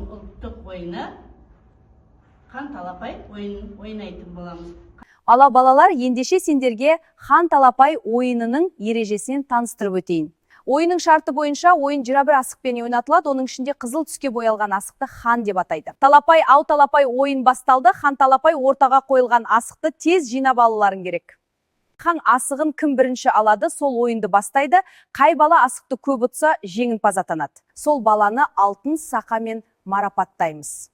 ұлттық ойыны хан талапай ойынын ойнайтын боламыз. Ала балалар, ендеше сендерге хан талапай ойынының ережесін таныстырып өтейін. Ойынның шарты бойынша ойын 21 асықпен ойнатылады, оның ішінде қызыл түске боялған асықты хан деп атайды. Талапай, ау талапай ойын басталды, хан талапай ортаға қойылған асықты тез жинап алуларың керек. Хан асығын кім бірінші алады, сол ойынды бастайды. Қай бала асықты көп ұтса, жеңімпаз атанады. Сол баланы алтын сақамен марапаттаймыз.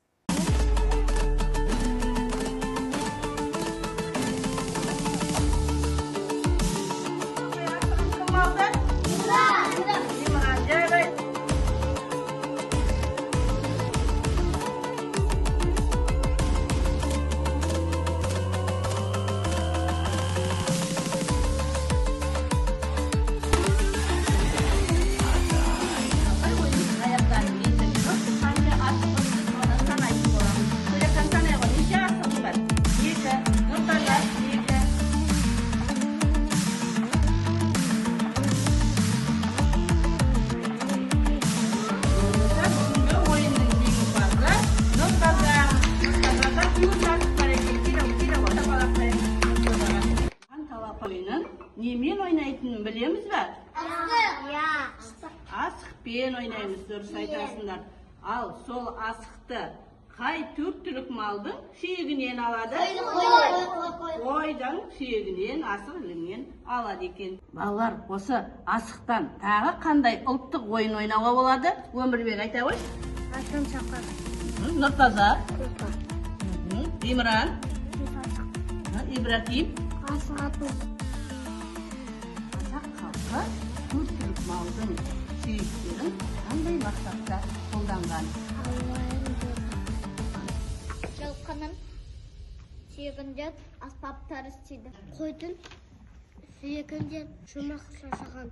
Немен ойнайтынын білеміз бе? Асықпен ойнаймыз, дұрыс айтасыңдар. Ал сол асықты қай төрт түлік малдың сүйегінен алады? Қойдың сүйегінен, асық ілінен алады екен. Балалар, осы асықтан тағы қандай ұлттық ойын ойнауға болады? Өмірбек айта ғой. Алтын сақа. Нұртаза. Имран. Ибрахим. Асық ату. Төрт түлік малдың сүйектерін қандай мақсатта қолданған? Жылқының сүйегінде аспаптар істейді. Қойдың сүйегінде жұмақ жасаған.